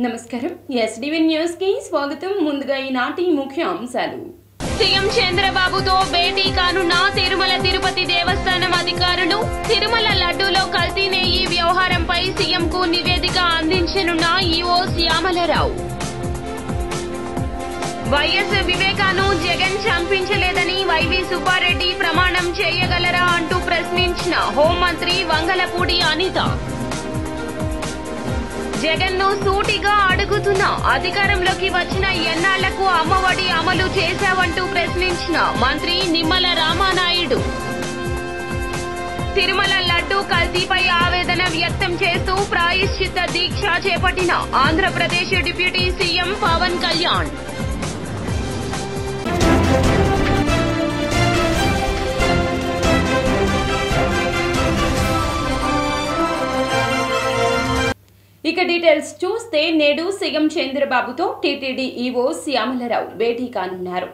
నమస్కారం SDV news కి స్వాగతం. ముందుగా ఈనాటి ముఖ్య అంశాలు. సీఎం చంద్రబాబుతో భేటీ కానున్న తిరుమల తిరుపతి దేవస్థానం అధికారులు. తిరుమల లడ్డూలో కల్తీ నెయ్యి వ్యవహారంపై సీఎంకు నివేదిక అందించనున్న ఈవో శ్యామలరావు. వైఎస్ వివేకాను జగన్ చంపించలేదని వైవి సుబ్బారెడ్డి ప్రమాణం చేయగలరా అంటూ ప్రశ్నించిన హోంమంత్రి వంగలపూడి అనిత. జగన్ ను సూటిగా అడుగుతున్నా, అధికారంలోకి వచ్చిన ఎన్నాళ్లకు అమ్మఒడి అమలు చేశావంటూ ప్రశ్నించిన మంత్రి నిమ్మల రామానాయుడు. తిరుమల లడ్డూ కల్తీపై ఆవేదన వ్యక్తం చేస్తూ ప్రాయశ్చిత్త దీక్ష చేపట్టిన ఆంధ్రప్రదేశ్ డిప్యూటీ సీఎం పవన్ కళ్యాణ్. ఇక డీటెయిల్స్ చూస్తే నేడు సీఎం చంద్రబాబుతో టీటీడీ ఈవో శ్యామలరావు భేటీ కానున్నారు.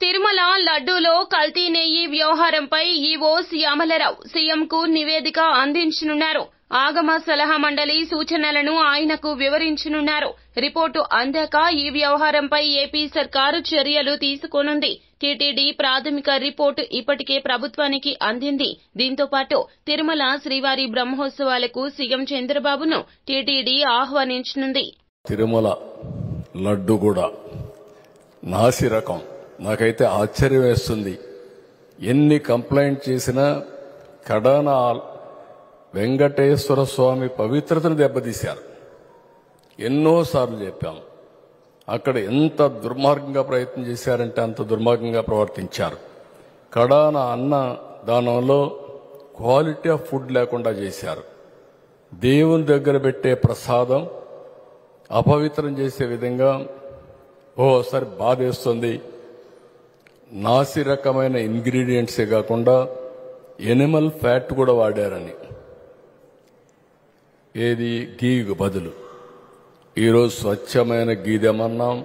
తిరుమల లడ్డూలో కల్తీ నెయ్యి వ్యవహారంపై ఈవో శ్యామలరావు సీఎంకు నివేదిక అందించనున్నారు. ఆగమ సలహా మండలి సూచనలను ఆయనకు వివరించనున్నారు. రిపోర్టు అందాక ఈ వ్యవహారంపై ఏపీ సర్కారు చర్యలు తీసుకోనుంది. టీటీడీ ప్రాథమిక రిపోర్టు ఇప్పటికే ప్రభుత్వానికి అందింది. దీంతో పాటు తిరుమల శ్రీవారి బ్రహ్మోత్సవాలకు సీఎం చంద్రబాబును టీటీడీ ఆహ్వానించనుంది. తిరుమల లడ్డు కూడా నాసి రకం. నాకైతే ఆశ్చర్యం వేస్తుంది. ఎన్ని కంప్లైంట్ చేసినా కడాన వెంకటేశ్వర స్వామి పవిత్రతను దెబ్బతీశారు. ఎన్నోసార్లు చెప్పాం. అక్కడ ఎంత దుర్మార్గంగా ప్రయత్నం చేశారంటే అంత దుర్మార్గంగా ప్రవర్తించారు. కడాన అన్న దానంలో క్వాలిటీ ఆఫ్ ఫుడ్ లేకుండా చేశారు. దేవుని దగ్గర పెట్టే ప్రసాదం అపవిత్రం చేసే విధంగా ఓసారి బాధేస్తుంది. నాసి రకమైన ఇంగ్రీడియంట్సే కాకుండా ఎనిమల్ ఫ్యాట్ కూడా వాడారని, ఏది గీకు బదులు. ఈరోజు స్వచ్ఛమైన గీ తెమన్నాం,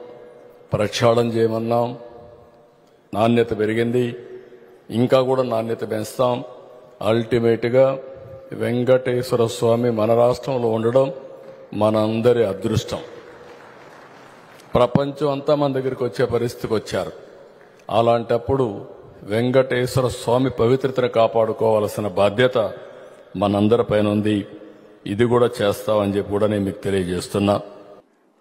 ప్రక్షాళన చేయమన్నాం. నాణ్యత పెరిగింది, ఇంకా కూడా నాణ్యత పెంచుతాం. అల్టిమేట్గా వెంకటేశ్వర స్వామి మన రాష్ట్రంలో ఉండడం మనందరి అదృష్టం. ప్రపంచం అంతా మన దగ్గరికి వచ్చే పరిస్థితికి వచ్చారు. అలాంటప్పుడు వెంకటేశ్వర స్వామి పవిత్రతను కాపాడుకోవాల్సిన బాధ్యత మనందరిపైన ఉంది. ఇది కూడా చేస్తామని చెప్పి కూడా నేను మీకు తెలియజేస్తున్నా.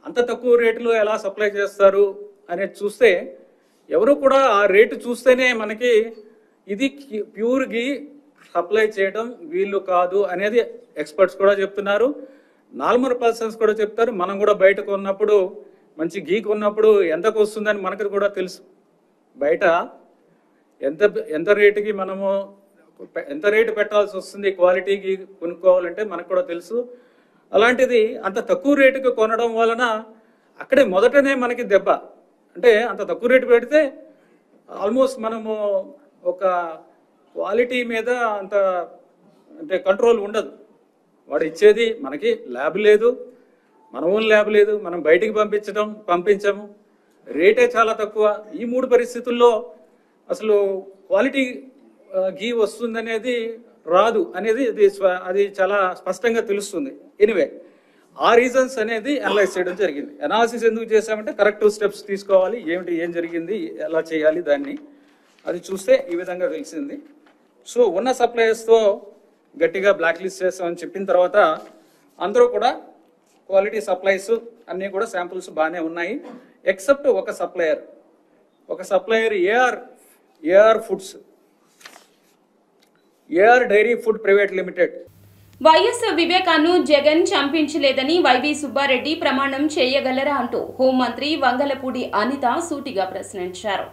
అంత తక్కువ రేటులో ఎలా సప్లై చేస్తారు అనేది చూస్తే ఎవరు కూడా ఆ రేటు చూస్తేనే మనకి ఇది ప్యూర్ గీ సప్లై చేయడం వీళ్ళు కాదు అనేది ఎక్స్పర్ట్స్ కూడా చెప్తున్నారు. నార్మల్ పర్సన్స్ కూడా చెప్తారు. మనం కూడా బయట కొన్నప్పుడు, మంచి గీ కొన్నప్పుడు ఎంతకు వస్తుందని మనకు కూడా తెలుసు. బయట ఎంత రేటుకి మనము ఎంత రేటు పెట్టాల్సి వస్తుంది క్వాలిటీకి కొనుక్కోవాలంటే మనకు కూడా తెలుసు. అలాంటిది అంత తక్కువ రేటుకి కొనడం వలన అక్కడే మొదటనే మనకి దెబ్బ. అంటే అంత తక్కువ రేటు పెడితే ఆల్మోస్ట్ మనము ఒక క్వాలిటీ మీద అంత అంటే కంట్రోల్ ఉండదు. వాడు ఇచ్చేది మనకి ల్యాబ్ లేదు, మన ఓన్ ల్యాబ్ లేదు, మనం బయటికి పంపించము, రేటే చాలా తక్కువ. ఈ మూడు పరిస్థితుల్లో అసలు క్వాలిటీ గీ వస్తుందనేది రాదు అనేది అది చాలా స్పష్టంగా తెలుస్తుంది. ఎనివే ఆ రీజన్స్ అనేది అనలైజ్ చేయడం జరిగింది. అనాలిసిస్ ఎందుకు చేశామంటే కరెక్టివ్ స్టెప్స్ తీసుకోవాలి, ఏం జరిగింది, ఎలా చేయాలి దాన్ని అది చూస్తే ఈ విధంగా తెలిసింది. సో ఉన్న సప్లయర్స్తో గట్టిగా బ్లాక్ లిస్ట్ చేస్తామని చెప్పిన తర్వాత అందరూ కూడా క్వాలిటీ సప్లైస్ అన్నీ కూడా శాంపుల్స్ బాగానే ఉన్నాయి. ఎక్సెప్ట్ ఒక supplier AR foods, AR dairy food private limited. YS వివేకాను జగన్ చంపించలేదని వైవి సుబ్బారెడ్డి ప్రమాణం చేయగలరా అంటూ హోంమంత్రి వంగలపూడి అనిత సూటిగా ప్రశ్నించారు.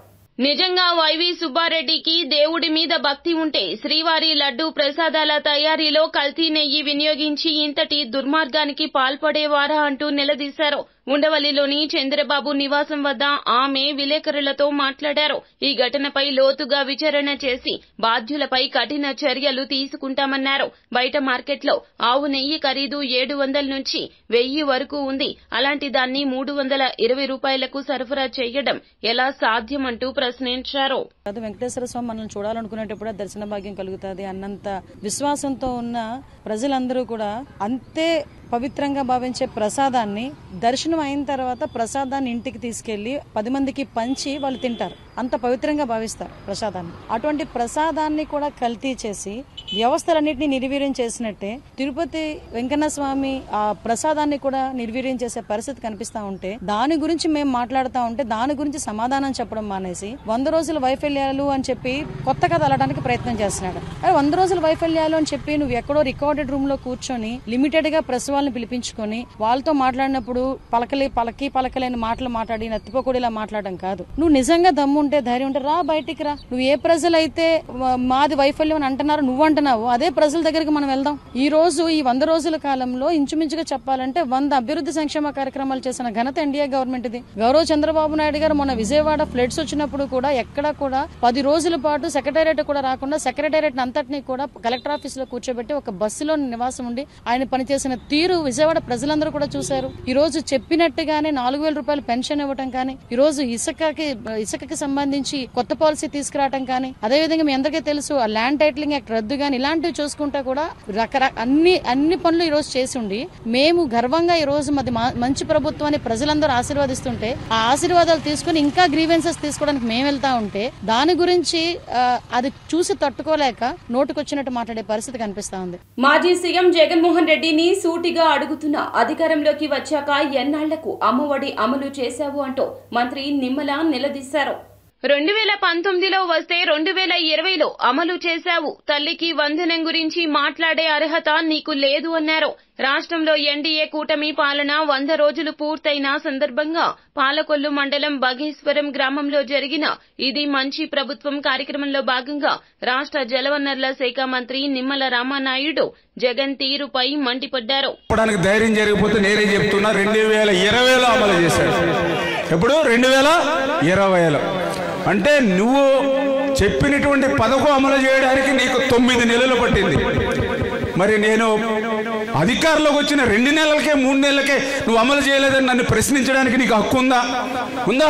నిజంగా వైవి సుబ్బారెడ్డికి దేవుడి మీద భక్తి ఉంటే శ్రీవారి లడ్డూ ప్రసాదాల తయారీలో కల్తీ నెయ్యి వినియోగించి ఇంతటి దుర్మార్గానికి పాల్పడేవారా అంటూ నిలదీశారు. ఉండవల్లిలోని చంద్రబాబు నివాసం వద్ద ఆమె విలేకరులతో మాట్లాడారు. ఈ ఘటనపై లోతుగా విచారణ చేసి బాధ్యులపై కఠిన చర్యలు తీసుకుంటామన్నారు. బయట మార్కెట్లో ఆవు నెయ్యి ఖరీదు 700 నుంచి 1000 వరకు ఉంది. అలాంటి దాన్ని 320 రూపాయలకు సరఫరా చేయడం ఎలా సాధ్యమంటూ ప్రశ్నించారు. వెంకటేశ్వర స్వామి మనల్ని చూడాలనుకునేటప్పుడు దర్శన భాగ్యం కలుగుతుంది అన్నంత విశ్వాసంతో ఉన్న ప్రజలందరూ కూడా అంతే పవిత్రంగా భావించే ప్రసాదాన్ని దర్శనం అయిన తర్వాత ప్రసాదాన్ని ఇంటికి తీసుకెళ్లి 10 మందికి పంచి వాళ్ళు తింటారు. అంత పవిత్రంగా భావిస్తారు ప్రసాదాన్ని. అటువంటి ప్రసాదాన్ని కూడా కల్తీ చేసి వ్యవస్థలన్నింటినీ నిర్వీర్యం చేసినట్టే తిరుపతి వెంకన్న స్వామి ఆ ప్రసాదాన్ని కూడా నిర్వీర్యం చేసే పరిస్థితి కనిపిస్తా ఉంటే దాని గురించి మేము మాట్లాడుతూ ఉంటే దాని గురించి సమాధానం చెప్పడం మానేసి 100 రోజుల వైఫల్యాలు అని చెప్పి కొత్త కథ అలడానికి ప్రయత్నం చేస్తున్నాడు. 100 రోజుల వైఫల్యాలు అని చెప్పి నువ్వు ఎక్కడో రికార్డెడ్ రూమ్ లో కూర్చొని లిమిటెడ్ గా ప్రెస్ వాళ్ళని పిలిపించుకొని వాళ్ళతో మాట్లాడినప్పుడు పలకలేని మాటలు మాట్లాడి నత్తిపోకూడేలా మాట్లాడడం కాదు. నువ్వు నిజంగా దమ్ము ఉంటే ధైర్యం ఉంటే రా, బయటికి రా. నువ్వు ఏ ప్రజలైతే మాది వైఫల్యం అని అంటున్నారో నువ్వు అంటున్నావు అదే ప్రజల దగ్గరికి మనం వెళ్దాం. ఈ రోజు ఈ 100 రోజుల కాలంలో ఇంచుమించుగా చెప్పాలంటే 100 అభివృద్ధి సంక్షేమ కార్యక్రమాలు చేసిన ఘనత ఎన్డీఏ గవర్నమెంట్ ఇది. గౌరవ చంద్రబాబు నాయుడు గారు మొన్న విజయవాడ ఫ్లడ్స్ వచ్చినప్పుడు కూడా ఎక్కడ కూడా 10 రోజుల పాటు సెక్రటేరియట్ కూడా రాకుండా సెక్రటేరియట్ అంతటినీ కూడా కలెక్టర్ ఆఫీస్ లో కూర్చోబెట్టి ఒక బస్సులో నివాసం ఉండి ఆయన పనిచేసిన తీరు విజయవాడ ప్రజలందరూ కూడా చూశారు. ఈ రోజు చెప్పినట్టుగానే 4,000 రూపాయలు పెన్షన్ ఇవ్వటం కానీ, ఈ రోజు ఇసుకకి సంబంధించి కొత్త పాలసీ తీసుకురావటం కానీ, అదేవిధంగా మీ అందరికీ తెలుసు ఆ ల్యాండ్ టైటిలింగ్ యాక్ట్ రద్దు కానీ, ఇలాంటివి చూసుకుంటా కూడా అన్ని పనులు ఈ రోజు చేసి ఉండి మేము గర్వంగా ఈ రోజు మంచి ప్రభుత్వాన్ని ప్రజలందరూ ఆశీర్వదిస్తుంటే ఆ ఆశీర్వాదాలు తీసుకుని ఇంకా గ్రీవెన్సెస్ తీసుకోవడానికి మేము వెళ్తా ఉంటే దాని గురించి అది చూసి తట్టుకోలేక నోటుకొచ్చినట్టు మాట్లాడే పరిస్థితి కనిపిస్తా ఉంది. మాజీ సీఎం జగన్మోహన్ రెడ్డిని సూటిగా అడుగుతున్న అధికారంలోకి వచ్చాక ఎన్నాళ్లకు అమ్మఒడి అమలు చేశావు అంటూ మంత్రి నిమ్మల నిలదీశారు. 2019లో వస్తే 2020లో అమలు చేశావు. తల్లికి వందనం గురించి మాట్లాడే అర్హత నీకు లేదు అన్నారు. రాష్ట్రంలో ఎన్డీఏ కూటమి పాలన 100 రోజులు పూర్తయిన సందర్భంగా పాలకొల్లు మండలం బగేశ్వరం గ్రామంలో జరిగిన ఇది మంచి ప్రభుత్వం కార్యక్రమంలో భాగంగా రాష్ట్ర జలవనరుల శాఖ మంత్రి నిమ్మల రామానాయుడు జగన్ తీరుపై మండిపడ్డారు. ధైర్యం జరిగిపోతే నేనే చెప్తున్నా 2020లో అమలు చేశాడు. ఎప్పుడు 2020లో అంటే నువ్వు చెప్పినటువంటి పథకం అమలు చేయడానికి నీకు 9 నెలలు పట్టింది. మరి నేను అధికారంలోకి వచ్చిన 2 నెలలకే 3 నెలలకే నువ్వు అమలు చేయలేదని నన్ను ప్రశ్నించడానికి నీకు హక్కు ఉందా?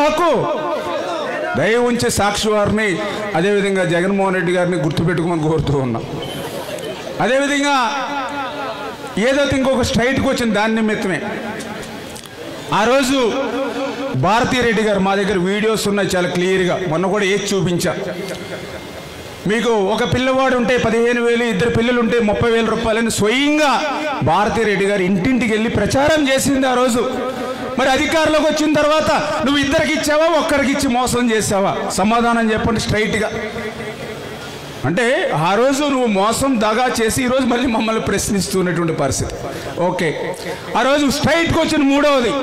హక్కు? దయ ఉంచే సాక్షి వారిని అదేవిధంగా జగన్మోహన్ రెడ్డి గారిని గుర్తుపెట్టుకోమని కోరుతూ ఉన్నా. అదేవిధంగా ఏదైతే ఇంకొక స్ట్రైట్కి వచ్చింది దాని నిమిత్తమే ఆ రోజు భారతీరెడ్డి గారు మా దగ్గర వీడియోస్ ఉన్నాయి చాలా క్లియర్గా. మొన్న కూడా ఏది చూపించా మీకు. ఒక పిల్లవాడు ఉంటే 15,000, 2 పిల్లలు ఉంటే 30,000 రూపాయలని స్వయంగా భారతీరెడ్డి గారు ఇంటింటికి వెళ్ళి ప్రచారం చేసింది ఆ రోజు. మరి అధికారంలోకి వచ్చిన తర్వాత నువ్వు 2కి ఇచ్చావా, 1కి ఇచ్చి మోసం చేసావా? సమాధానం చెప్పండి స్ట్రైట్గా. అంటే ఆ రోజు నువ్వు మోసం దగా చేసి ఈరోజు మళ్ళీ మమ్మల్ని ప్రశ్నిస్తున్నటువంటి పరిస్థితి. ఓకే, ఆ రోజు స్ట్రైట్కి వచ్చిన 3వది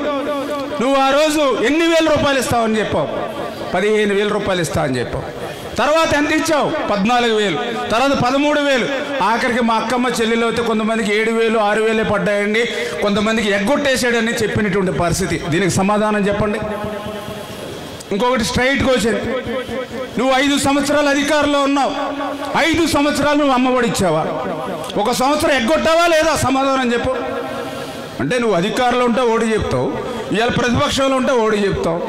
నువ్వు ఆ రోజు ఎన్ని వేల రూపాయలు ఇస్తావని చెప్పావు? 15,000 రూపాయలు ఇస్తా అని చెప్పావు. తర్వాత ఎంత ఇచ్చావు? 14,000. తర్వాత 13,000. ఆఖరికి మా అక్కమ్మ చెల్లెలు అయితే కొంతమందికి 7,000, 6,000 పడ్డాయండి, కొంతమందికి ఎగ్గొట్టేసాడని చెప్పినటువంటి పరిస్థితి. దీనికి సమాధానం చెప్పండి. ఇంకొకటి స్ట్రైట్గా వచ్చింది, నువ్వు 5 సంవత్సరాలు అధికారంలో ఉన్నావు, 5 సంవత్సరాలు నువ్వు అమ్మఒడి ఇచ్చావా? 1 సంవత్సరం ఎగ్గొట్టావా లేదా? సమాధానం చెప్పు. అంటే నువ్వు అధికారంలో ఉంటే ఓడి చెప్తావు, ఇవాళ ప్రతిపక్షంలో ఉంటే ఓడి చెప్తావు.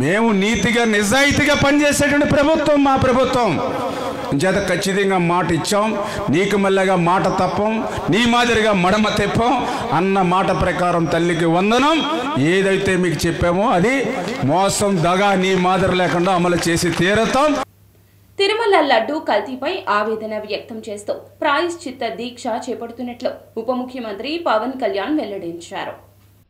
మేము నీతిగా నిజాయితీగా పనిచేసేటువంటి ప్రభుత్వం మా ప్రభుత్వం. చేత ఖచ్చితంగా మాట ఇచ్చాం, నీకు మళ్ళగా మాట తప్పం, నీ మాదిరిగా మడమ తెప్పం అన్న మాట ప్రకారం తల్లికి వందనం ఏదైతే మీకు చెప్పామో అది మోసం దగా నీ మాదిరి లేకుండా అమలు చేసి తీరతాం. తిరుమల లడ్డూ కల్తీపై ఆవేదన వ్యక్తం చేస్తూ ప్రాయశ్చిత్త దీక్ష చేపడుతున్నట్లు ఉప ముఖ్యమంత్రి పవన్ కళ్యాణ్ వెల్లడించారు.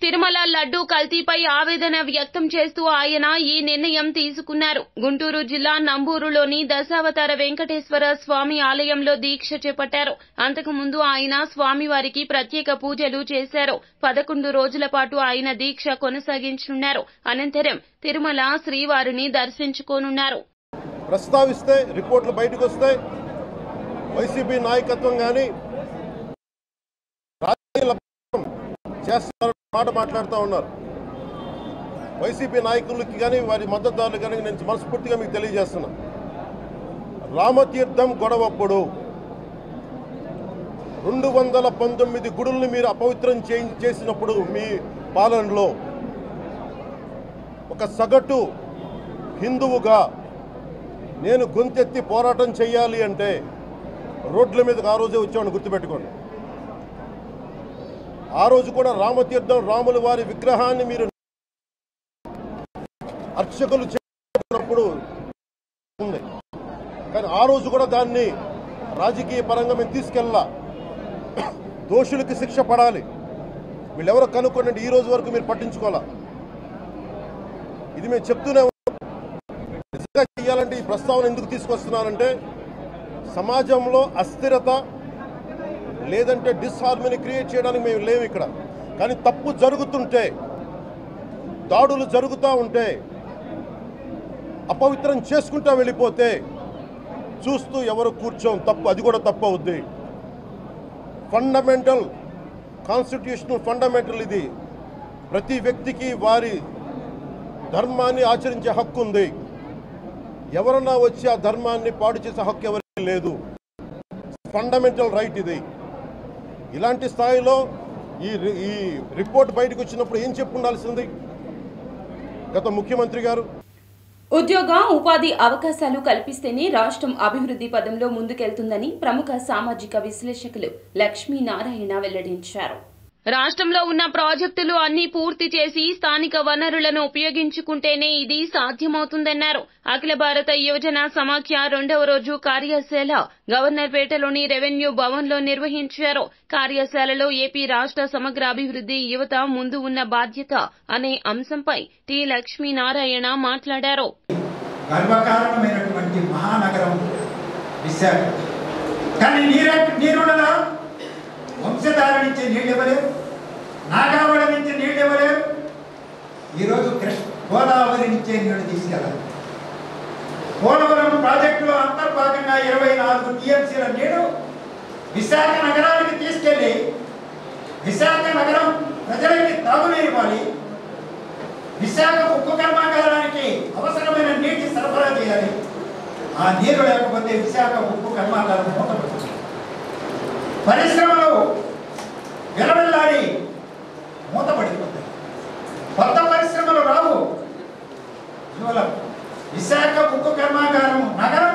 తిరుమల లడ్డూ కల్తీపై ఆవేదన వ్యక్తం చేస్తూ ఆయన ఈ నిర్ణయం తీసుకున్నారు. గుంటూరు జిల్లా నంబూరులోని దశావతార వెంకటేశ్వర స్వామి ఆలయంలో దీక్ష చేపట్టారు. అంతకుముందు ఆయన స్వామివారికి ప్రత్యేక పూజలు చేశారు. 11 రోజుల పాటు ఆయన దీక్ష కొనసాగించనున్నారు. అనంతరం తిరుమల శ్రీవారిని దర్శించుకోనున్నారు. ప్రస్తావిస్తే రిపోర్టులు బయటకు వస్తాయి. వైసీపీ నాయకత్వం కానీ చేస్తున్నారు మాట మాట్లాడుతూ ఉన్నారు. వైసీపీ నాయకులకి కానీ వారి మద్దతుదారులు కానీ నేను మనస్ఫూర్తిగా మీకు తెలియజేస్తున్నా, రామతీర్థం గొడవప్పుడు 219 గుడుల్ని మీరు అపవిత్రం చేసినప్పుడు మీ పాలనలో ఒక సగటు హిందువుగా నేను గొంతెత్తి పోరాటం చేయాలి అంటే రోడ్ల మీదకి ఆ రోజే వచ్చామని గుర్తుపెట్టుకోండి. ఆ రోజు కూడా రామతీర్థం రాముల వారి విగ్రహాన్ని మీరు అర్చకులు చేసినప్పుడు ఉంది, కానీ ఆ రోజు కూడా దాన్ని రాజకీయ పరంగా మేము తీసుకెళ్ళా. దోషులకి శిక్ష పడాలి, వీళ్ళెవరో కనుక్కోండి. ఈ రోజు వరకు మీరు పట్టించుకోవాలా. ఇది మేము చెప్తూనే నిజంగా చేయాలంటే ఈ ప్రస్తావన ఎందుకు తీసుకొస్తున్నానంటే, సమాజంలో అస్థిరత లేదంటే డిస్హార్మనీ క్రియేట్ చేయడానికి మేము లేవు ఇక్కడ. కానీ తప్పు జరుగుతుంటే, దాడులు జరుగుతూ ఉంటే, అపవిత్రం చేసుకుంటా వెళ్ళిపోతే చూస్తూ ఎవరు కూర్చోం. తప్పు, అది కూడా తప్పు అవుద్ది. ఫండమెంటల్ కాన్స్టిట్యూషనల్ ఫండమెంటల్ ఇది. ప్రతి వ్యక్తికి వారి ధర్మాన్ని ఆచరించే హక్కు ఉంది. ఎవరన్నా వచ్చి ఆ ధర్మాన్ని పాడు చేసే హక్కు ఎవరికి లేదు. ఫండమెంటల్ రైట్ ఇది. ఇలాంటి స్థాయిలో ఈ రిపోర్ట్ బయటకు వచ్చినప్పుడు ఏం చెప్పు ఉండాల్సింది గత ముఖ్యమంత్రి గారు? ఉద్యోగ ఉపాధి అవకాశాలు కల్పిస్తేనే రాష్ట్రం అభివృద్ధి పదంలో ముందుకెళ్తుందని ప్రముఖ సామాజిక విశ్లేషకులు లక్ష్మీనారాయణ వెల్లడించారు. రాష్ట్రంలో ఉన్న ప్రాజెక్టులు అన్ని పూర్తి చేసి స్థానిక వనరులను ఉపయోగించుకుంటేనే ఇది సాధ్యమవుతుందన్నారు. అఖిల భారత యువజన సమాఖ్య 2వ రోజు కార్యశాల గవర్నర్పేటలోని రెవెన్యూ భవన్లో నిర్వహించారు. కార్యశాలలో ఏపీ రాష్ట్ర సమగ్ర అభివృద్ధి యువత ముందు ఉన్న బాధ్యత అనే అంశంపై టి లక్ష్మీనారాయణ మాట్లాడారు. గర్వకారణమైనటువంటి మహానగరం విశాఖ, కానీ నీరుండదా? వంశధార నుంచి నీళ్ళు ఇవ్వలేరు, నాగావళి నుంచి నీళ్ళు ఇవ్వలేరు. ఈరోజు గోదావరి నుంచే నీళ్లు తీసుకెళ్ళాలి. పోలవరం ప్రాజెక్టులో అంతర్భాగంగా 24 టీఎంసీల నీళ్లు విశాఖ నగరానికి తీసుకెళ్లి విశాఖ నగరం ప్రజలకి తాగునీరు ఇవ్వాలి. విశాఖ ఉక్కు కర్మాగారానికి అవసరమైన నీటి సరఫరా చేయాలి. ఆ నీరు లేకపోతే విశాఖ ఉక్కు కర్మాగారం మూతపడుతుంది. పరిశ్రమలు వెలవెల్లాడి మూతపడిపోతాయి. కొత్త పరిశ్రమలు రావు. విశాఖ ఉక్కు కర్మాగారం నగరం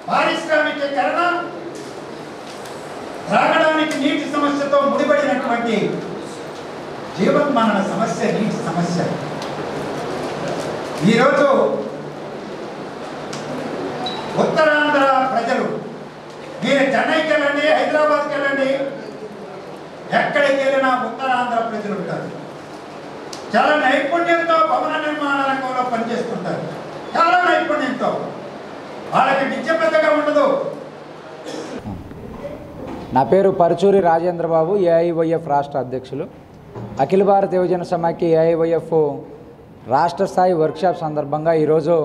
పారిశ్రామికీకరణ త్రాగడానికి నీటి సమస్యతో ముడిపడినటువంటి జీవన్మరణ సమస్య నీటి సమస్య. ఈరోజు ఉత్తరాంధ్ర ప్రజలు, మీరు చెన్నైకి వెళ్ళండి, హైదరాబాద్కి వెళ్ళండి, ఎక్కడికి వెళ్ళినా ఉత్తరాంధ్ర ప్రజలు ఉంటారు. చాలా నైపుణ్యంతో భవన నిర్మాణ రంగంలో పనిచేస్తుంటారు. చాలా నైపుణ్యంతో. వాళ్ళకి విద్య పెద్దగా ఉండదు. నా పేరు పరుచూరి రాజేంద్రబాబు, ఏఐవైఎఫ్ రాష్ట్ర అధ్యక్షులు. అఖిల భారత యువజన సమాఖ్య ఏఐవైఎఫ్ రాష్ట్ర స్థాయి వర్క్షాప్ సందర్భంగా ఈరోజు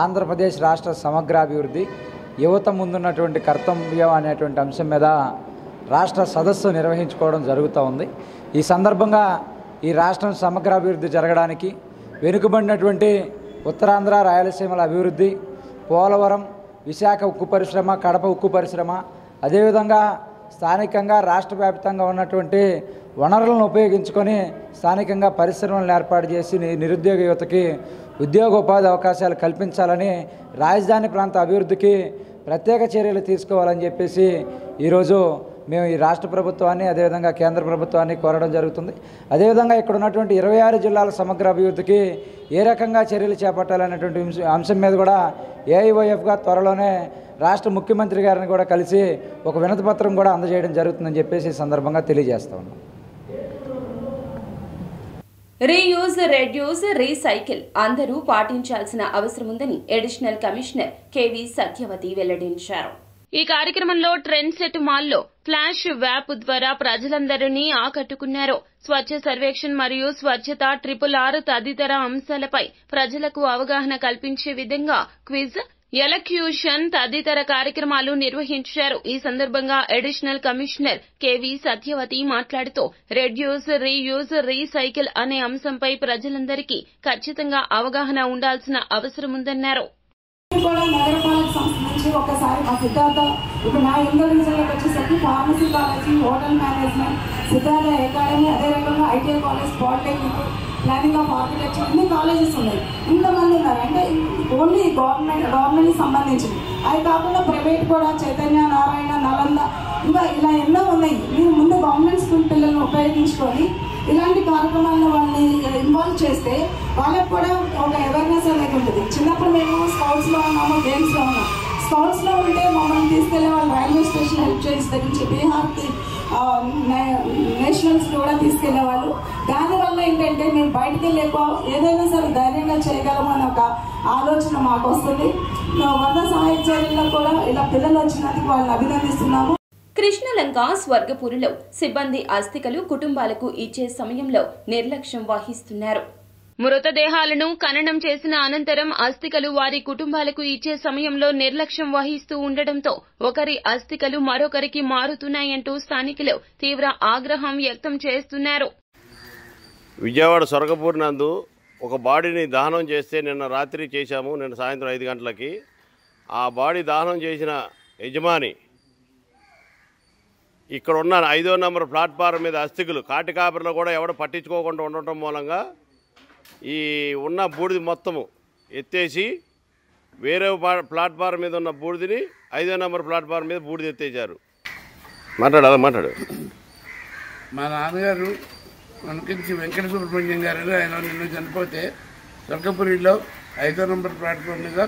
ఆంధ్రప్రదేశ్ రాష్ట్ర సమగ్రాభివృద్ధి యువత ముందున్నటువంటి కర్తవ్యం అనేటువంటి అంశం మీద రాష్ట్ర సదస్సు నిర్వహించుకోవడం జరుగుతూ ఉంది. ఈ సందర్భంగా ఈ రాష్ట్రం సమగ్రాభివృద్ధి జరగడానికి వెనుకబడినటువంటి ఉత్తరాంధ్ర రాయలసీమల అభివృద్ధి, పోలవరం, విశాఖ ఉక్కు పరిశ్రమ, కడప ఉక్కు పరిశ్రమ, అదేవిధంగా స్థానికంగా రాష్ట్ర వ్యాప్తంగా ఉన్నటువంటి వనరులను ఉపయోగించుకొని స్థానికంగా పరిశ్రమలను ఏర్పాటు చేసి నిరుద్యోగ యువతకి ఉద్యోగ ఉపాధి అవకాశాలు కల్పించాలని, రాజధాని ప్రాంత అభివృద్ధికి ప్రత్యేక చర్యలు తీసుకోవాలని చెప్పేసి ఈరోజు మేము ఈ రాష్ట్ర ప్రభుత్వాన్ని అదేవిధంగా కేంద్ర ప్రభుత్వాన్ని కోరడం జరుగుతుంది. అదేవిధంగా ఇక్కడ ఉన్నటువంటి 26 జిల్లాల సమగ్ర అభివృద్ధికి ఏ రకంగా చర్యలు చేపట్టాలనేటువంటి అంశం మీద కూడా ఏఐవైఎఫ్గా త్వరలోనే రాష్ట్ర ముఖ్యమంత్రి గారిని కూడా కలిసి ఒక వినతి పత్రం కూడా అందజేయడం జరుగుతుందని చెప్పేసి ఈ సందర్భంగా తెలియజేస్తా ఉన్నాం. రీయూజ్, రెడ్యూస్, రీసైకిల్ అందరూ పాటించాల్సిన అవసరం ఉందని అడిషనల్ కమిషనర్ కేవీ సత్యవతి వెల్లడించారు. ఈ కార్యక్రమంలో ట్రెండ్ సెట్ మాల్లో ఫ్లాష్ వ్యాప్ ద్వారా ప్రజలందరినీ ఆకట్టుకున్నారు. స్వచ్ఛ సర్వేక్షణ్ మరియు స్వచ్ఛత RRR తదితర అంశాలపై ప్రజలకు అవగాహన కల్పించే విధంగా క్విజ్, ఎలక్యూషన్ తదితర కార్యక్రమాలు నిర్వహించారు. ఈ సందర్భంగా అడిషనల్ కమిషనర్ కేవీ సత్యవతి మాట్లాడుతూ రెడ్యూస్, రీయూజ్, రీసైకిల్ అనే అంశంపై ప్రజలందరికీ ఖచ్చితంగా అవగాహన ఉండాల్సిన అవసరం ఉందన్నారు. సంస్థ నుంచి ఒకసారి మా సిద్ధార్థ ఇప్పుడు నా ఎన్నో డివిజన్లోకి వచ్చేసరికి pharmacy college, hotel management, Siddhartha academy, అదే రకంగా ITI college, polytechnic, planning of architecture, ఇన్ని కాలేజెస్ ఉన్నాయి. ఇంతమంది ఉన్నారు. అంటే ఓన్లీ గవర్నమెంట్కి సంబంధించింది. అది కాకుండా ప్రైవేట్ కూడా చైతన్య, నారాయణ, నలంద, ఇంకా ఇలా ఎన్నో ఉన్నాయి. మీరు ముందు గవర్నమెంట్ స్కూల్ పిల్లలను ఉపయోగించుకొని ఇలాంటి కార్యక్రమాలను వాళ్ళని ఇన్వాల్వ్ చేస్తే వాళ్ళకి కూడా ఒక అవేర్నెస్ అనేది ఉంటుంది. చిన్నప్పుడు మేము స్కౌట్స్లో ఉన్నాము, గేమ్స్లో ఉన్నాం. స్కౌట్స్లో ఉంటే మమ్మల్ని తీసుకెళ్లే వాళ్ళు రైల్వే స్టేషన్ హెల్ప్ చేసి తగ్గించి బీహార్కి నేషనల్స్ కూడా తీసుకెళ్లేవాళ్ళు. దానివల్ల ఏంటంటే మేము బయటకు వెళ్ళేకో ఏదైనా సరే ధైర్యంగా చేయగలము అనే ఒక ఆలోచన మాకు వస్తుంది. వరద సహాయ చర్యల్లో కూడా ఇలా పిల్లలు వచ్చినందుకు వాళ్ళని అభినందిస్తున్నాము. కృష్ణలంక స్వర్గపూరిలో సిబ్బంది అస్థికలు కుటుంబాలకు ఇచ్చే సమయంలో నిర్లక్ష్యం వహిస్తున్నారు. మృతదేహాలను ఖననం చేసిన అనంతరం అస్థికలు వారి కుటుంబాలకు ఇచ్చే సమయంలో నిర్లక్ష్యం వహిస్తూ ఉండటంతో ఒకరి అస్థికలు మరొకరికి మారుతున్నాయంటూ స్థానికులు తీవ్ర ఆగ్రహం వ్యక్తం చేస్తున్నారు. విజయవాడ స్వర్గపూర్ నందు ఒక బాడీని దహనం చేస్తే నిన్న రాత్రి చేశాము. నిన్న సాయంత్రం 5 గంటలకి ఆ బాడీ దహనం చేసిన యజమాని ఇక్కడ ఉన్న 5వ నంబర్ ప్లాట్ఫారం మీద అస్థికులు కాటికాపరిలో కూడా ఎవడో పట్టించుకోకుండా ఉండటం మూలంగా ఈ ఉన్న బూడిది మొత్తము ఎత్తేసి వేరే ప్లాట్ఫారం మీద ఉన్న బూడిదని 5వ నంబర్ ప్లాట్ఫారం మీద బూడిది ఎత్తేసారు. మాట్లాడు. మా నాన్నగారు మనకించి వెంకట సుబ్రహ్మణ్యం గారు ఆయన నిన్ను చనిపోతే స్వర్గపురిలో 5వ నంబర్ ప్లాట్ఫామ్ మీద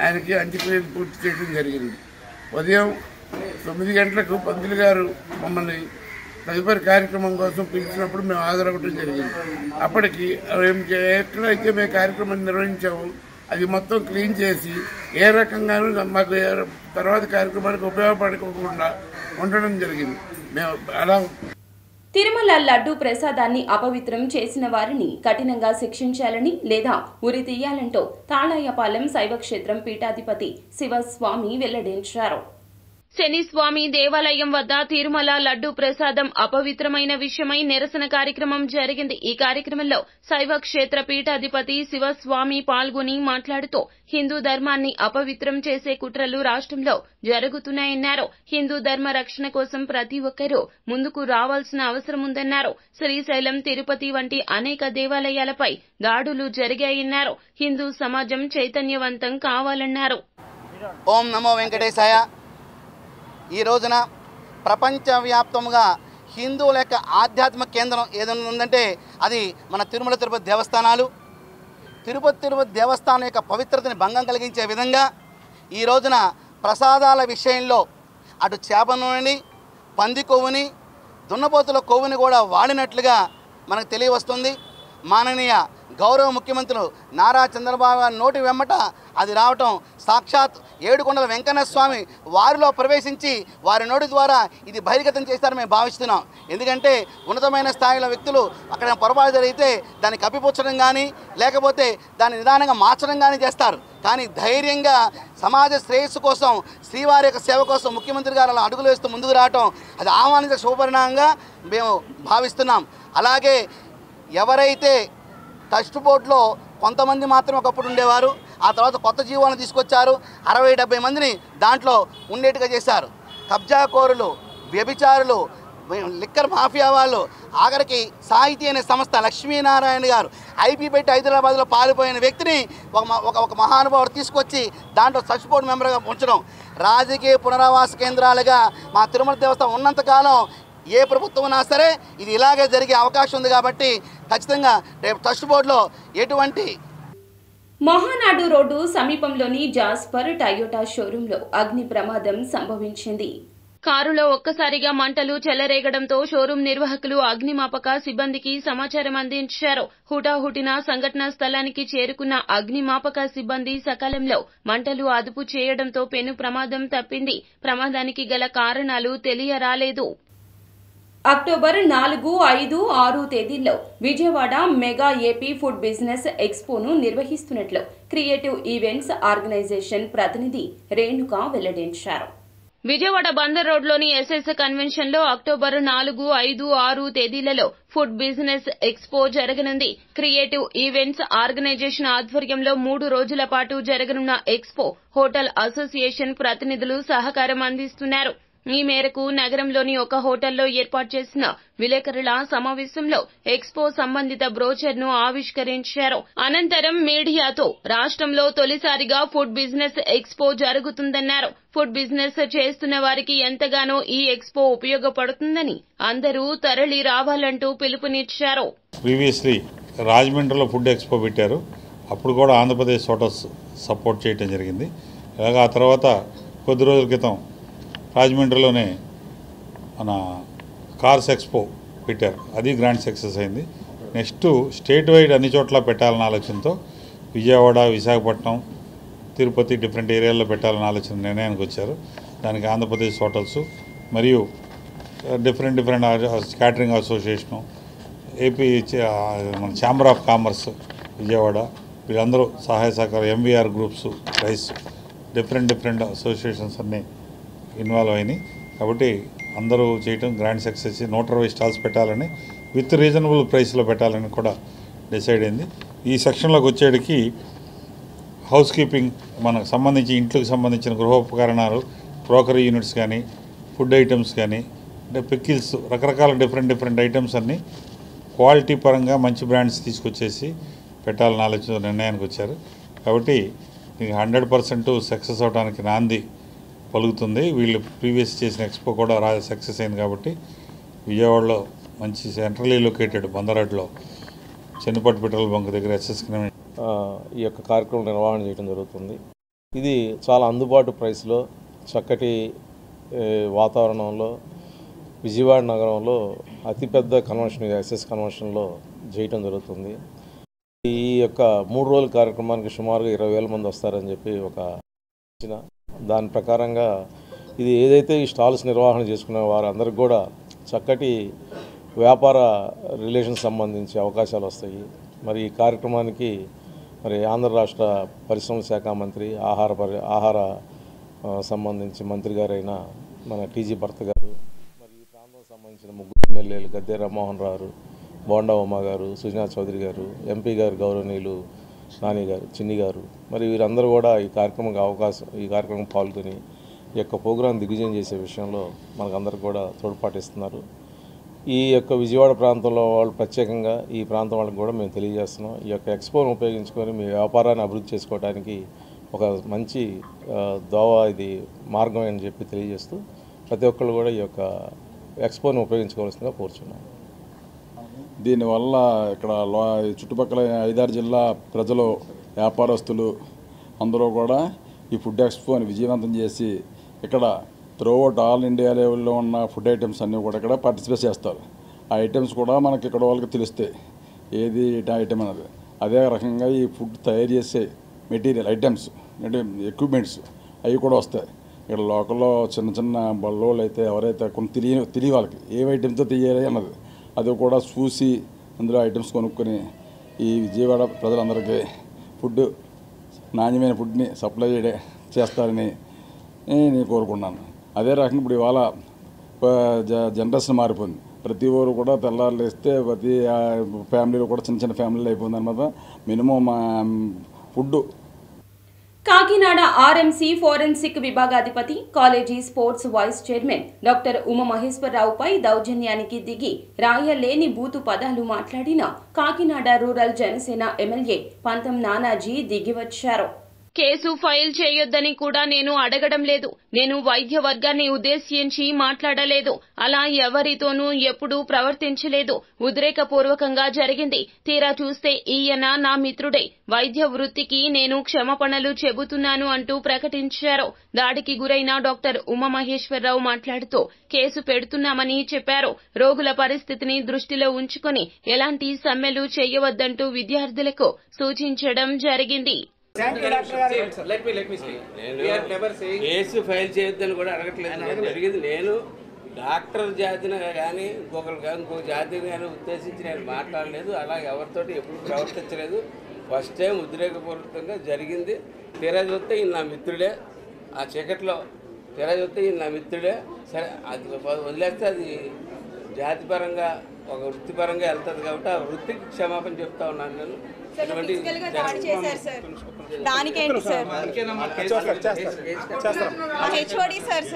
ఆయనకి అంత్యక్రియలు పూర్తి చేయడం జరిగింది. ఉదయం 9 గంటలకు పంతులు గారు మమ్మల్ని తదుపరి కార్యక్రమం కోసం పిలిచినప్పుడు మేము హాజరవ్వడం జరిగింది. అప్పటికి ఎక్కడైతే మేము కార్యక్రమం నిర్వహించాము అది మొత్తం క్లీన్ చేసి ఏ రకంగానూ మాకు తర్వాత కార్యక్రమానికి ఉపయోగపడకుండా ఉండడం జరిగింది. మేము అలా తిరుమల లడ్డూ ప్రసాదాన్ని అపవిత్రం చేసిన వారిని కఠినంగా శిక్షించాలని లేదా ఉరి తీయాలంటూ తాళాయపాలెం శైవక్షేత్రం పీఠాధిపతి శివస్వామి వెల్లడించారు. శనిస్వామి దేవాలయం వద్ద తిరుమల లడ్డూ ప్రసాదం అపవిత్రమైన విషయమై నిరసన కార్యక్రమం జరిగింది. ఈ కార్యక్రమంలో శైవ క్షేత్ర పీఠాధిపతి శివస్వామి పాల్గొని మాట్లాడుతూ హిందూ ధర్మాన్ని అపవిత్రం చేసే కుట్రలు రాష్ట్రంలో జరుగుతున్నాయన్నారు. హిందూ ధర్మ రక్షణ కోసం ప్రతి ఒక్కరూ ముందుకు రావాల్సిన అవసరం ఉందన్నారు. శ్రీశైలం, తిరుపతి వంటి అనేక దేవాలయాలపై దాడులు జరిగాయన్నారు. హిందూ సమాజం చైతన్యవంతం కావాలన్నారు. ఓం నమో వెంకటేశాయ. ఈ రోజున ప్రపంచవ్యాప్తంగా హిందువుల యొక్క ఆధ్యాత్మిక కేంద్రం ఏదైనా ఉందంటే అది మన తిరుమల తిరుపతి దేవస్థానాలు. తిరుపతి దేవస్థానం యొక్క పవిత్రతని భంగం కలిగించే విధంగా ఈ రోజున ప్రసాదాల విషయంలో అటు చేప నూనెని, పంది కొవ్వుని, దున్నపోతుల కొవ్వుని కూడా వాడినట్లుగా మనకు తెలియవస్తుంది. మాననీయ గౌరవ ముఖ్యమంత్రులు నారా చంద్రబాబు గారి నోటి వెమ్మట అది రావటం సాక్షాత్ ఏడుకొండల వెంకన్న స్వామి వారిలో ప్రవేశించి వారి నోటి ద్వారా ఇది బహిర్గతం చేస్తారని మేము భావిస్తున్నాం. ఎందుకంటే ఉన్నతమైన స్థాయిలో వ్యక్తులు అక్కడ పొరపాటు జరిగితే దాన్ని కప్పిపుచ్చడం కానీ లేకపోతే దాన్ని నిదానంగా మార్చడం కానీ చేస్తారు. కానీ ధైర్యంగా సమాజ శ్రేయస్సు కోసం, శ్రీవారి యొక్క సేవ కోసం ముఖ్యమంత్రి గారు అలా అడుగులు వేస్తూ ముందుకు రావటం అది ఆహ్వానించే శుభపరిణామంగా మేము భావిస్తున్నాం. అలాగే ఎవరైతే ట్రస్ట్ బోర్డులో కొంతమంది మాత్రం ఒకప్పుడు ఉండేవారు, ఆ తర్వాత కొత్త జీవాలను తీసుకొచ్చారు. 60-70 మందిని దాంట్లో ఉండేట్టుగా చేశారు. కబ్జాకోరులు, వ్యభిచారులు, లిక్కర్ మాఫియా వాళ్ళు, ఆఖరికి సాహితీ అనే సంస్థ లక్ష్మీనారాయణ గారు ఐపీ పెట్టి హైదరాబాద్లో పారిపోయిన వ్యక్తిని ఒక మహానుభావుడు తీసుకొచ్చి దాంట్లో ట్రస్ట్ బోర్డు మెంబర్గా ఉంచడం, రాజకీయ పునరావాస కేంద్రాలుగా మా తిరుమల దేవస్థానం ఉన్నంతకాలం ఏ ప్రభుత్వం ఉన్నా సరే ఇది ఇలాగే జరిగే అవకాశం ఉంది. కాబట్టి ఖచ్చితంగా రేపు ట్రస్ట్ బోర్డులో ఎటువంటి మహానాడు రోడ్డు సమీపంలోని జాస్పర్ టయోటా షోరూంలో అగ్ని ప్రమాదం సంభవించింది. కారులో ఒక్కసారిగా మంటలు చెలరేగడంతో షోరూం నిర్వాహకులు అగ్నిమాపక సిబ్బందికి సమాచారం అందించారు. హుటాహుటిన సంఘటనా స్థలానికి చేరుకున్న అగ్నిమాపక సిబ్బంది సకాలంలో మంటలు అదుపు చేయడంతో పెను ప్రమాదం తప్పింది. ప్రమాదానికి గల కారణాలు తెలియరాలేదు. అక్టోబర్ 4, 5, 6 తేదీల్లో Vijayawada mega AP food business ఎక్స్పోను నిర్వహిస్తున్నట్లు క్రియేటివ్ ఈవెంట్స్ ఆర్గనైజేషన్ ప్రతినిధి రేణుక వెల్లడించారు. విజయవాడ బందర్ రోడ్లోని ఎస్ఎస్ కన్వెన్షన్ లో అక్టోబర్ 4, 5, 6 తేదీలలో ఫుడ్ బిజినెస్ ఎక్స్పో జరగనుంది. క్రియేటివ్ ఈవెంట్స్ ఆర్గనైజేషన్ ఆధ్వర్యంలో 3 రోజుల పాటు జరగనున్న ఎక్స్పో హోటల్ అసోసియేషన్ ప్రతినిధులు సహకారం అందిస్తున్నారు. ఈ మేరకు నగరంలోని ఒక హోటల్లో ఏర్పాటు చేసిన విలేకరుల సమావేశంలో ఎక్స్పో సంబంధిత బ్రోచర్ ను ఆవిష్కరించారు. అనంతరం మీడియాతో రాష్ట్రంలో తొలిసారిగా ఫుడ్ బిజినెస్ ఎక్స్పో జరుగుతుందన్నారు. ఫుడ్ బిజినెస్ చేస్తున్న వారికి ఎంతగానో ఈ ఎక్స్పో ఉపయోగపడుతుందని అందరూ తరలి రావాలంటూ పిలుపునిచ్చారు. ప్రీవియస్లీ రాజమండ్రిలో ఫుడ్ ఎక్స్పో పెట్టారు. అప్పుడు కూడా ఆంధ్రప్రదేశ్ హోటల్స్ సపోర్ట్ చేయడం జరిగింది. అలాగే ఆ తర్వాత కొద్ది రోజుల క్రితం రాజమండ్రిలోనే మన కార్స్ ఎక్స్పో పెట్టారు. అది గ్రాండ్ సక్సెస్ అయింది. నెక్స్ట్ స్టేట్ వైడ్ అన్ని చోట్ల పెట్టాలన్న ఆలోచనతో విజయవాడ, విశాఖపట్నం, తిరుపతి డిఫరెంట్ ఏరియాల్లో పెట్టాలన్న ఆలోచన నిర్ణయానికి వచ్చారు. దానికి ఆంధ్రప్రదేశ్ హోటల్స్ మరియు డిఫరెంట్ క్యాటరింగ్ అసోసియేషను, ఏపీ మన ఛాంబర్ ఆఫ్ కామర్స్ విజయవాడ వీళ్ళందరూ సహాయ సహకారం, MVR groups, rice different associations అన్నీ ఇన్వాల్వ్ అయినాయి. కాబట్టి అందరూ చేయటం గ్రాండ్ సక్సెస్. 120 స్టాల్స్ పెట్టాలని విత్ రీజనబుల్ ప్రైస్లో పెట్టాలని కూడా డిసైడ్ అయింది. ఈ సెక్షన్లోకి వచ్చేటికి హౌస్ కీపింగ్, మనకు సంబంధించి ఇంట్లోకి సంబంధించిన గృహోపకరణాలు, క్రోకరీ యూనిట్స్ కానీ, ఫుడ్ ఐటమ్స్ కానీ, అంటే పికిల్స్, రకరకాల డిఫరెంట్ ఐటమ్స్ అన్నీ క్వాలిటీ పరంగా మంచి బ్రాండ్స్ తీసుకొచ్చేసి పెట్టాలని ఆలోచన నిర్ణయానికి వచ్చారు. కాబట్టి 100% సక్సెస్ అవడానికి నాంది పలుకుతుంది. వీళ్ళు ప్రీవియస్ చేసిన ఎక్స్పో కూడా సక్సెస్ అయింది. కాబట్టి విజయవాడలో మంచి సెంట్రల్లీ లొకేటెడ్ బందరాడ్లో చెన్నపట్టు పెట్రోల్ బంక్ దగ్గర ఎస్ఎస్ ఈ యొక్క కార్యక్రమం నిర్వహణ చేయడం జరుగుతుంది. ఇది చాలా అందుబాటు ప్రైస్లో చక్కటి వాతావరణంలో విజయవాడ నగరంలో అతిపెద్ద కన్వెన్షన్ ఎస్ఎస్ కన్వెన్షన్లో చేయటం జరుగుతుంది. ఈ యొక్క 3 రోజుల కార్యక్రమానికి సుమారుగా 20,000 మంది వస్తారని చెప్పి ఒక దాని ప్రకారంగా ఇది ఏదైతే ఈ స్టాల్స్ నిర్వహణ చేసుకునే వారందరికీ కూడా చక్కటి వ్యాపార రిలేషన్స్ సంబంధించి అవకాశాలు వస్తాయి. మరి ఈ కార్యక్రమానికి మరి ఆంధ్ర రాష్ట్ర పరిశ్రమల శాఖ మంత్రి, ఆహార సంబంధించి మంత్రి గారైన మన టీజీ భర్త గారు, మరి ఈ ప్రాంతం సంబంధించిన 3 ఎమ్మెల్యేలు గద్దె రామ్మోహన్ రావు, బోండా ఉమా గారు, సుజనా చౌదరి గారు, ఎంపీ గారు గౌరవనీయులు నాని గారు, చిన్ని గారు, మరి వీరందరూ కూడా ఈ కార్యక్రమం పాల్గొని ఈ యొక్క ప్రోగ్రాం దిగ్విజయం చేసే విషయంలో మనకందరికి కూడా తోడ్పాటిస్తున్నారు. ఈ యొక్క విజయవాడ ప్రాంతంలో వాళ్ళు ప్రత్యేకంగా ఈ ప్రాంతం వాళ్ళకి కూడా మేము తెలియజేస్తున్నాం. ఈ యొక్క ఎక్స్పోను ఉపయోగించుకొని మీ వ్యాపారాన్ని అభివృద్ధి చేసుకోవడానికి ఒక మంచి ఇది మార్గం అని చెప్పి తెలియజేస్తూ ప్రతి ఒక్కళ్ళు కూడా ఈ యొక్క ఎక్స్పోను ఉపయోగించుకోవాల్సిందిగా కోరుచున్నాం. దీనివల్ల ఇక్కడ చుట్టుపక్కల 5-6 జిల్లా ప్రజలు, వ్యాపారస్తులు అందరూ కూడా ఈ ఫుడ్ ఎక్స్పోని విజయవంతం చేసి ఇక్కడ త్రూఅవుట్ ఆల్ ఇండియా లెవెల్లో ఉన్న ఫుడ్ ఐటమ్స్ అన్నీ కూడా ఇక్కడ పార్టిసిపేట్ చేస్తారు. ఆ ఐటమ్స్ కూడా మనకి ఇక్కడ వాళ్ళకి తెలుస్తాయి ఏది ఐటమ్ అనేది. అదే రకంగా ఈ ఫుడ్ తయారు చేసే మెటీరియల్ ఐటమ్స్ అంటే ఎక్విప్మెంట్స్ అవి కూడా వస్తాయి. ఇక్కడ లోకల్లో చిన్న బళ్ళోళ్ళు అయితే ఎవరైతే కొన్ని తెలియ వాళ్ళకి ఏ ఐటమ్తో తీయాలి అన్నది అది కూడా చూసి అందులో ఐటమ్స్ కొనుక్కొని ఈ విజయవాడ ప్రజలందరికీ నాణ్యమైన ఫుడ్ని సప్లై చేస్తారని నేను కోరుకున్నాను. అదే రకంగా ఇప్పుడు ఇవాళ జనరేషన్ మారిపోయింది. ప్రతి ఊరు కూడా తెల్లారులు వేస్తే ప్రతి ఫ్యామిలీలో కూడా చిన్న ఫ్యామిలీలు అయిపోయింది అనమాట. Minimum food. Kakinada RMC forensic విభాగాధిపతి, college sports vice chairman doctor ఉమామహేశ్వరరావుపై దౌర్జన్యానికి దిగి రాయలేని బూతు పదాలు మాట్లాడిన కాకినాడ రూరల్ జనసేన ఎమ్మెల్యే పంతం నానాజీ దిగివచ్చారు. కేసు ఫైల్ చేయొద్దని కూడా నేను అడగడం లేదు. నేను వైద్య వర్గాన్ని ఉద్దేశించి మాట్లాడలేదు. అలా ఎవరితోనూ ఎప్పుడూ ప్రవర్తించలేదు. ఉద్రేకపూర్వకంగా జరిగింది. తీరా చూస్తే ఈయన నా మిత్రుడే. వైద్య వృత్తికి నేను క్షమాపణలు చెబుతున్నాను అంటూ ప్రకటించారు. దాడికి గురైన డాక్టర్ ఉమామహేశ్వరరావు మాట్లాడుతూ కేసు పెడుతున్నామని చెప్పారు. రోగుల పరిస్థితిని దృష్టిలో ఉంచుకొని ఎలాంటి సమ్మెలు చేయవద్దంటూ విద్యార్థులకు సూచించడం జరిగింది. కేసు ఫైల్ చేయొద్దని కూడా అడగట్లేదు. జరిగింది నేను డాక్టర్ జాతిని కానీ ఇంకో జాతిని కానీ ఉద్దేశించి నేను మాట్లాడలేదు. అలా ఎవరితోటి ఎప్పుడు ప్రవర్తించలేదు. ఫస్ట్ టైం ఉద్రేకపూర్వకంగా జరిగింది. తీరా చూస్తే నా మిత్రుడే. ఆ చీకట్లో తెర చూస్తే ఈయన నా మిత్రుడే. సరే అది వదిలేస్తే అది జాతిపరంగా ఒక వృత్తిపరంగా వెళ్తుంది కాబట్టి ఆ వృత్తికి క్షమాపణ చెప్తా ఉన్నాను నేను. దానికేంటి సార్ హెచ్ఓడి సార్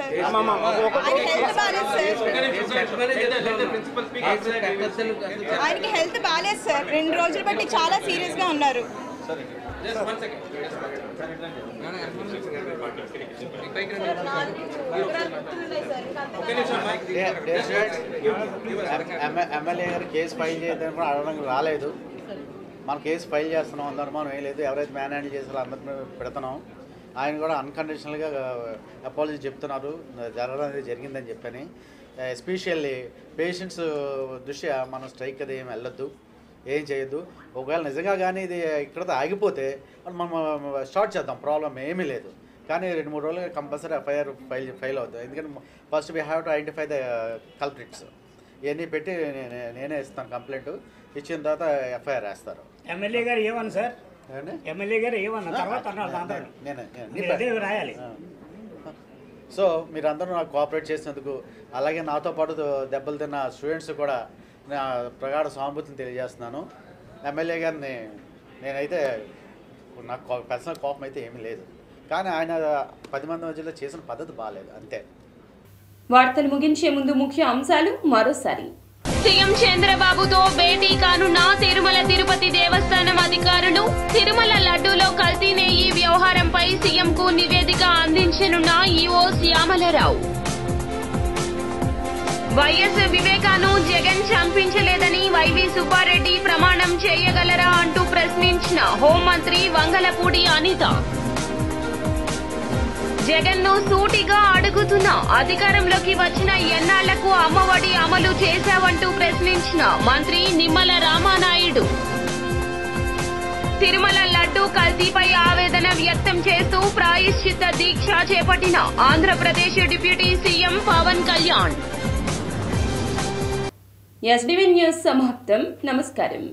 ఆయనకి హెల్త్ బాగాలేదు సార్. 2 రోజులు బట్టి చాలా సీరియస్ గా ఉన్నారు. ఎమ్మెల్యే గారు కేసు ఫైల్ చేయడానికి కూడా అడగడానికి రాలేదు. మనం కేసు ఫైల్ చేస్తున్నాం, అందరం ఏం లేదు. ఎవరైతే మ్యాన్ హ్యాండిల్ చేసారో అందరినీ పెడుతున్నాం. ఆయన కూడా అన్కండిషనల్గా అపాలజీ చెప్తున్నారు, జరగడం అనేది జరిగిందని చెప్పని. ఎస్పెషల్లీ పేషెంట్స్ దృష్ట్యా మనం స్ట్రైక్ అది ఏమి వెళ్ళొద్దు, ఏం చేయొద్దు. ఒకవేళ నిజంగా కానీ ఇది ఇక్కడతో ఆగిపోతే మనం స్టార్ట్ చేద్దాం, ప్రాబ్లం ఏమీ లేదు. కానీ 2-3 రోజులుగా కంపల్సరీ ఎఫ్ఐఆర్ ఫైల్ అవుతుంది. ఎందుకంటే first we have to identify the culprits. ఇవన్నీ పెట్టి నేనే ఇస్తాను కంప్లైంట్. ఇచ్చిన తర్వాత ఎఫ్ఐఆర్ వేస్తారు. ఎమ్మెల్యే గారు ఏమన్నా సార్? ఎమ్మెల్యే గారు ఏమన్నా తర్వాత నేనే రాయాలి. సో మీరందరూ నాకు కోఆపరేట్ చేసినందుకు, అలాగే నాతో పాటు దెబ్బలు తిన్న స్టూడెంట్స్ కూడా నా ప్రగాఢ సానుభూతిని తెలియజేస్తున్నాను. ఎమ్మెల్యే గారిని నేనైతే నాకు పర్సనల్ కోపం అయితే ఏమీ లేదు, కానీ ఆయన 10 మంది మధ్యలో చేసిన పద్ధతి బాగాలేదు, అంతే. వార్తలు ముగించే ముందు ముఖ్య అంశాలు మరోసారి. సీఎం చంద్రబాబుతో భేటీ కానున్న తిరుమల తిరుపతి దేవస్థానం అధికారులు. తిరుమల లడ్డూలో కల్తీ నెయ్యి వ్యవహారంపై సీఎంకు నివేదిక అందించనున్న ఈవో శ్యామలరావు. వైఎస్ వివేకాను జగన్ చంపించలేదని వైవి సుబ్బారెడ్డి ప్రమాణం చేయగలరా అంటూ ప్రశ్నించిన హోంమంత్రి వంగలపూడి అనిత. జగన్ ను సూటిగా అడుగుతున్నా, అధికారంలోకి వచ్చిన ఎన్నాళ్లకు అమ్మఒడి అమలు చేశావంటూ ప్రశ్నించిన మంత్రి నిమ్మల రామానాయుడు. తిరుమల లడ్డూ కల్తీపై ఆవేదన వ్యక్తం చేస్తూ ప్రాయశ్చిత్త దీక్ష చేపట్టిన Andhra Pradesh deputy CM Pawan Kalyan. SDV news సమాప్తం. నమస్కారం.